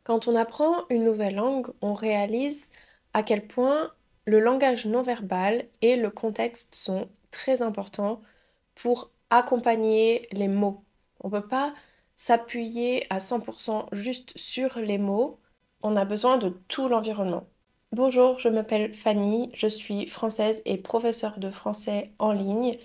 Quand on apprend une nouvelle langue, on réalise à quel point le langage non verbal et le contexte sont très importants pour accompagner les mots. On ne peut pas s'appuyer à 100% juste sur les mots, on a besoin de tout l'environnement. Bonjour, je m'appelle Fanny, je suis française et professeure de français en ligne.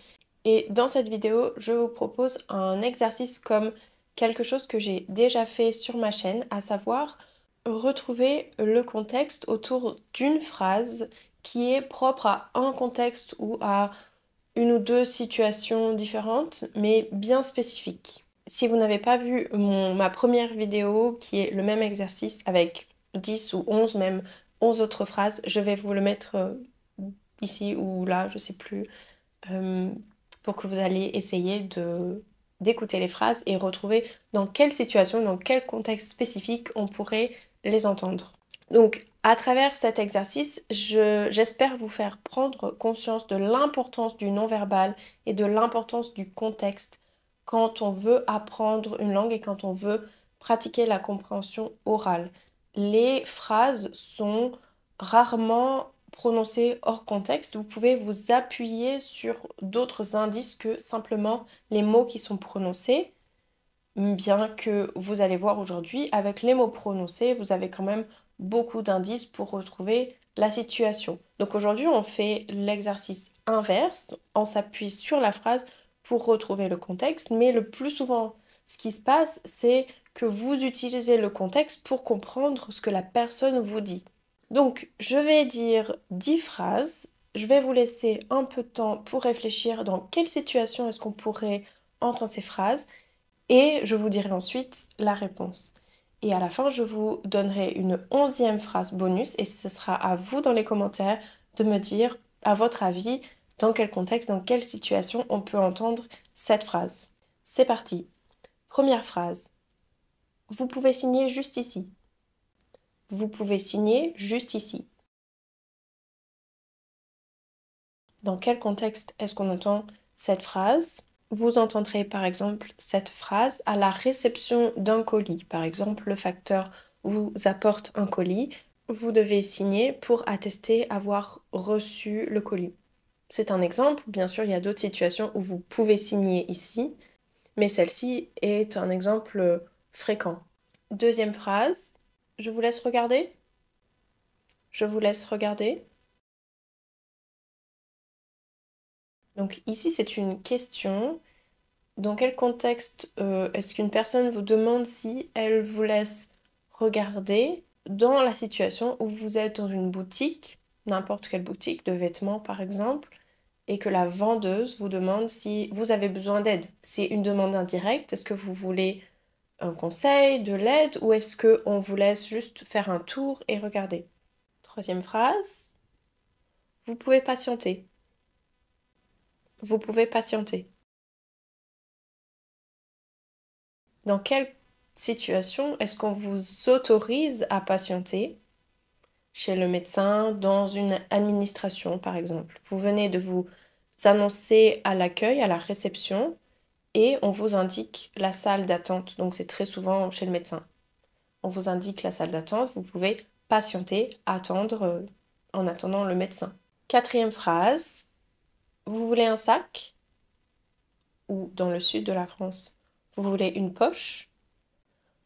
Et dans cette vidéo, je vous propose un exercice comme quelque chose que j'ai déjà fait sur ma chaîne, à savoir retrouver le contexte autour d'une phrase qui est propre à un contexte ou à une ou deux situations différentes, mais bien spécifiques. Si vous n'avez pas vu ma première vidéo, qui est le même exercice avec 10 ou 11, même 11 autres phrases, je vais vous le mettre ici ou là, je sais plus, pour que vous alliez essayer d'écouter les phrases et retrouver dans quelle situation, dans quel contexte spécifique on pourrait les entendre. Donc, à travers cet exercice, j'espère vous faire prendre conscience de l'importance du non-verbal et de l'importance du contexte quand on veut apprendre une langue et quand on veut pratiquer la compréhension orale. Les phrases sont rarement prononcées hors contexte. Vous pouvez vous appuyer sur d'autres indices que simplement les mots qui sont prononcés. Bien que vous allez voir aujourd'hui, avec les mots prononcés, vous avez quand même beaucoup d'indices pour retrouver la situation. Donc aujourd'hui, on fait l'exercice inverse, on s'appuie sur la phrase pour retrouver le contexte, mais le plus souvent, ce qui se passe, c'est que vous utilisez le contexte pour comprendre ce que la personne vous dit. Donc, je vais dire 10 phrases, je vais vous laisser un peu de temps pour réfléchir dans quelle situation est-ce qu'on pourrait entendre ces phrases, et je vous dirai ensuite la réponse. Et à la fin, je vous donnerai une 11e phrase bonus et ce sera à vous dans les commentaires de me dire, à votre avis, dans quel contexte, dans quelle situation on peut entendre cette phrase. C'est parti. Première phrase. Vous pouvez signer juste ici. Vous pouvez signer juste ici. Dans quel contexte est-ce qu'on entend cette phrase? Vous entendrez par exemple cette phrase à la réception d'un colis. Par exemple, le facteur vous apporte un colis. Vous devez signer pour attester avoir reçu le colis. C'est un exemple. Bien sûr, il y a d'autres situations où vous pouvez signer ici, mais celle-ci est un exemple fréquent. Deuxième phrase. Je vous laisse regarder. Je vous laisse regarder. Donc ici, c'est une question. Dans quel contexte est-ce qu'une personne vous demande si elle vous laisse regarder dans la situation où vous êtes dans une boutique, n'importe quelle boutique de vêtements par exemple, et que la vendeuse vous demande si vous avez besoin d'aide? C'est une demande indirecte. Est-ce que vous voulez un conseil, de l'aide, ou est-ce qu'on vous laisse juste faire un tour et regarder? Troisième phrase. Vous pouvez patienter. Vous pouvez patienter. Dans quelle situation est-ce qu'on vous autorise à patienter? Chez le médecin, dans une administration par exemple. Vous venez de vous annoncer à l'accueil, à la réception, et on vous indique la salle d'attente. Donc c'est très souvent chez le médecin. On vous indique la salle d'attente, vous pouvez patienter, attendre en attendant le médecin. Quatrième phrase, vous voulez un sac? Ou dans le sud de la France, vous voulez une poche?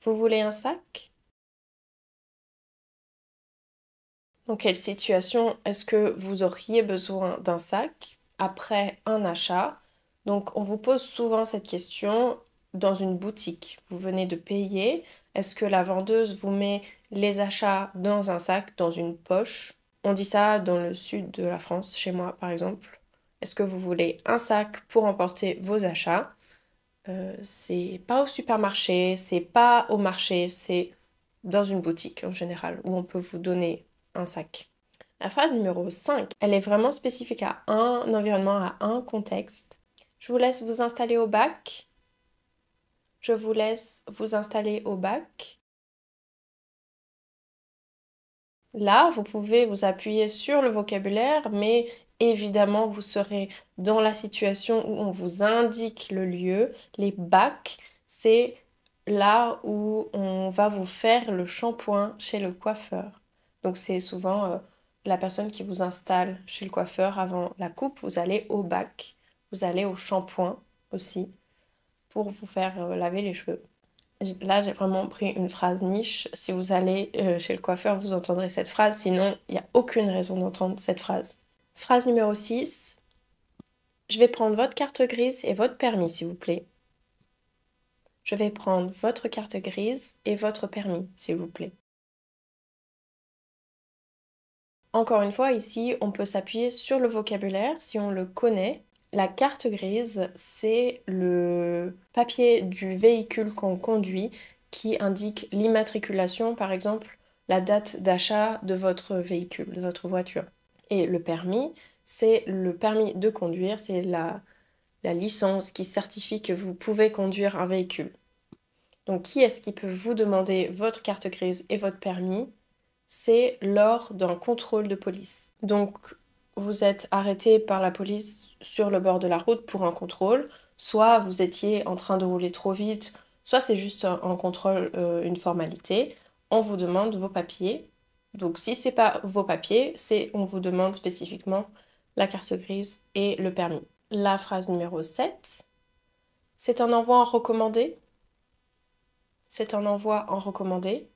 Vous voulez un sac? Dans quelle situation est-ce que vous auriez besoin d'un sac après un achat? Donc, on vous pose souvent cette question dans une boutique. Vous venez de payer. Est-ce que la vendeuse vous met les achats dans un sac, dans une poche? On dit ça dans le sud de la France, chez moi par exemple. Est-ce que vous voulez un sac pour emporter vos achats? C'est pas au supermarché, c'est pas au marché, c'est dans une boutique en général où on peut vous donner un sac. La phrase numéro 5, elle est vraiment spécifique à un environnement, à un contexte. Je vous laisse vous installer au bac. Je vous laisse vous installer au bac. Là, vous pouvez vous appuyer sur le vocabulaire, mais évidemment, vous serez dans la situation où on vous indique le lieu. Les bacs, c'est là où on va vous faire le shampoing chez le coiffeur. Donc c'est souvent la personne qui vous installe chez le coiffeur avant la coupe. Vous allez au bac, vous allez au shampoing aussi pour vous faire laver les cheveux. Là, j'ai vraiment pris une phrase niche. Si vous allez chez le coiffeur, vous entendrez cette phrase. Sinon, il n'y a aucune raison d'entendre cette phrase. Phrase numéro 6. Je vais prendre votre carte grise et votre permis, s'il vous plaît. Je vais prendre votre carte grise et votre permis, s'il vous plaît. Encore une fois, ici, on peut s'appuyer sur le vocabulaire si on le connaît. La carte grise, c'est le papier du véhicule qu'on conduit qui indique l'immatriculation, par exemple, la date d'achat de votre véhicule, de votre voiture. Et le permis, c'est le permis de conduire, c'est la licence qui certifie que vous pouvez conduire un véhicule. Donc, qui est-ce qui peut vous demander votre carte grise et votre permis? C'est lors d'un contrôle de police. Donc, vous êtes arrêté par la police sur le bord de la route pour un contrôle, soit vous étiez en train de rouler trop vite, soit c'est juste un contrôle, une formalité. On vous demande vos papiers. Donc, si c'est pas vos papiers, on vous demande spécifiquement la carte grise et le permis. La phrase numéro 7, c'est un envoi en recommandé. C'est un envoi en recommandé.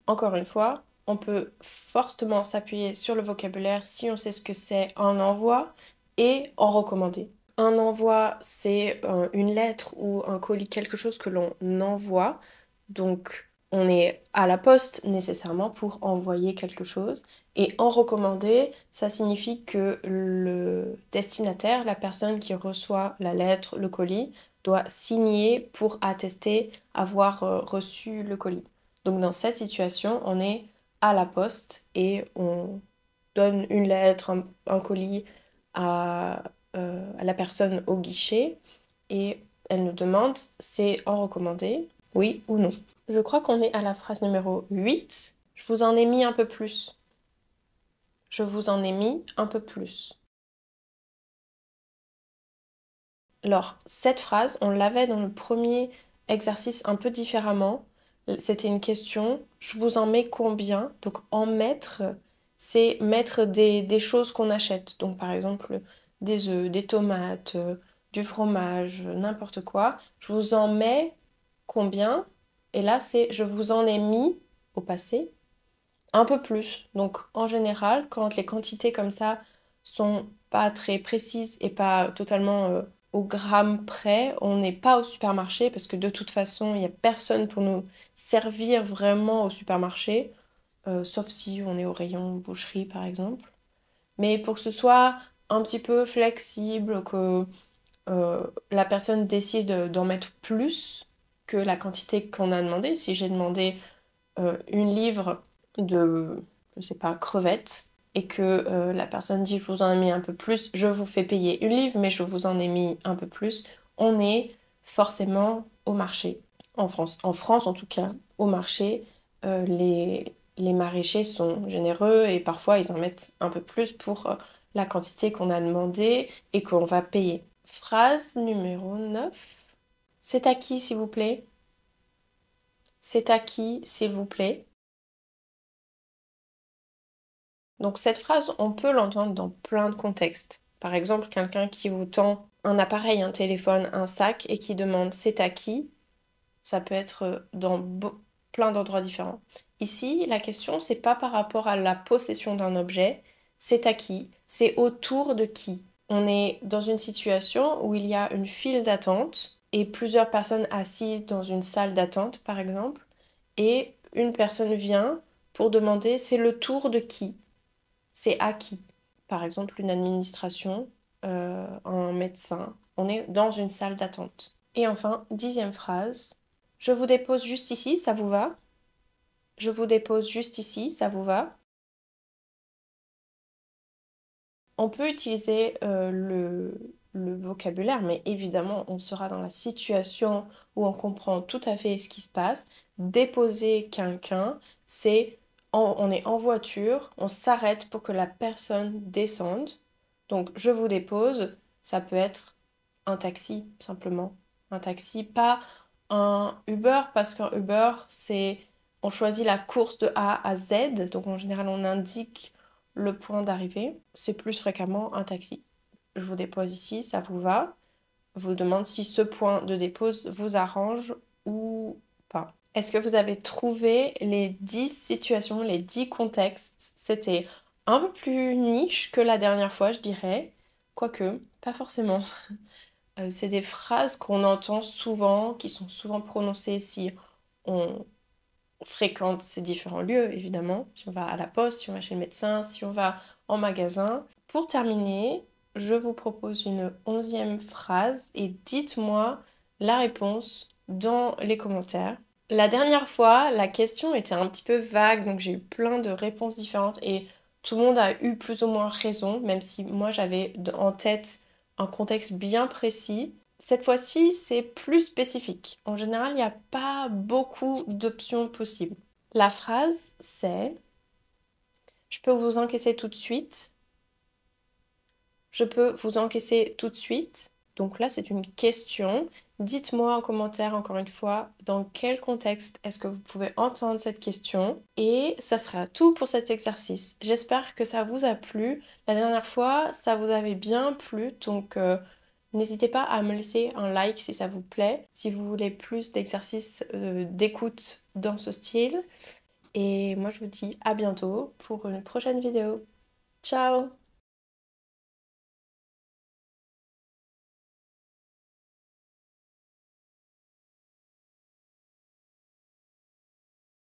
Encore une fois, on peut fortement s'appuyer sur le vocabulaire si on sait ce que c'est un envoi et en recommandé. Un envoi, c'est une lettre ou un colis, quelque chose que l'on envoie. Donc, on est à la poste nécessairement pour envoyer quelque chose. Et en recommandé, ça signifie que le destinataire, la personne qui reçoit la lettre, le colis, doit signer pour attester avoir reçu le colis. Donc dans cette situation, on est à la poste et on donne une lettre, un colis à la personne au guichet et elle nous demande c'est en recommandé, oui ou non. Je crois qu'on est à la phrase numéro 8. Je vous en ai mis un peu plus. Je vous en ai mis un peu plus. Alors, cette phrase, on l'avait dans le premier exercice un peu différemment. C'était une question, je vous en mets combien? Donc, en mettre, c'est mettre des choses qu'on achète. Donc, par exemple, des œufs, des tomates, du fromage, n'importe quoi. Je vous en mets combien? Et là, c'est je vous en ai mis au passé un peu plus. Donc, en général, quand les quantités comme ça sont pas très précises et pas totalement au gramme près, on n'est pas au supermarché parce que de toute façon, il n'y a personne pour nous servir vraiment au supermarché, sauf si on est au rayon boucherie par exemple. Mais pour que ce soit un petit peu flexible, que la personne décide d'en mettre plus que la quantité qu'on a demandé. Si j'ai demandé une livre de, je sais pas, crevettes et que la personne dit je vous en ai mis un peu plus, je vous fais payer une livre, mais je vous en ai mis un peu plus, on est forcément au marché. En France en tout cas, au marché, les maraîchers sont généreux et parfois ils en mettent un peu plus pour la quantité qu'on a demandé et qu'on va payer. Phrase numéro 9. C'est à qui, s'il vous plaît? C'est à qui, s'il vous plaît? Donc cette phrase, on peut l'entendre dans plein de contextes. Par exemple, quelqu'un qui vous tend un appareil, un téléphone, un sac et qui demande c'est à qui, ça peut être dans plein d'endroits différents. Ici, la question, c'est pas par rapport à la possession d'un objet, c'est à qui, c'est autour de qui. On est dans une situation où il y a une file d'attente et plusieurs personnes assises dans une salle d'attente, par exemple, et une personne vient pour demander c'est le tour de qui. C'est à qui? Par exemple, une administration, un médecin. On est dans une salle d'attente. Et enfin, 10e phrase. Je vous dépose juste ici, ça vous va? Je vous dépose juste ici, ça vous va? On peut utiliser le vocabulaire, mais évidemment, on sera dans la situation où on comprend tout à fait ce qui se passe. Déposer quelqu'un, c'est on est en voiture, on s'arrête pour que la personne descende. Donc, je vous dépose, ça peut être un taxi, simplement, un taxi, pas un Uber, parce qu'un Uber, c'est on choisit la course de A à Z, donc en général on indique le point d'arrivée. C'est plus fréquemment un taxi. Je vous dépose ici, ça vous va? Je vous demande si ce point de dépose vous arrange ou pas. Est-ce que vous avez trouvé les 10 situations, les 10 contextes? C'était un peu plus niche que la dernière fois, je dirais. Quoique, pas forcément. C'est des phrases qu'on entend souvent, qui sont souvent prononcées si on fréquente ces différents lieux, évidemment. Si on va à la poste, si on va chez le médecin, si on va en magasin. Pour terminer, je vous propose une 11e phrase et dites-moi la réponse dans les commentaires. La dernière fois, la question était un petit peu vague, donc j'ai eu plein de réponses différentes et tout le monde a eu plus ou moins raison, même si moi j'avais en tête un contexte bien précis. Cette fois-ci, c'est plus spécifique. En général, il n'y a pas beaucoup d'options possibles. La phrase, c'est je peux vous encaisser tout de suite. Je peux vous encaisser tout de suite. Donc là, c'est une question. Dites-moi en commentaire, encore une fois, dans quel contexte est-ce que vous pouvez entendre cette question. Et ça sera tout pour cet exercice. J'espère que ça vous a plu. La dernière fois, ça vous avait bien plu. Donc, n'hésitez pas à me laisser un like si ça vous plaît. Si vous voulez plus d'exercices d'écoute dans ce style. Et moi, je vous dis à bientôt pour une prochaine vidéo. Ciao!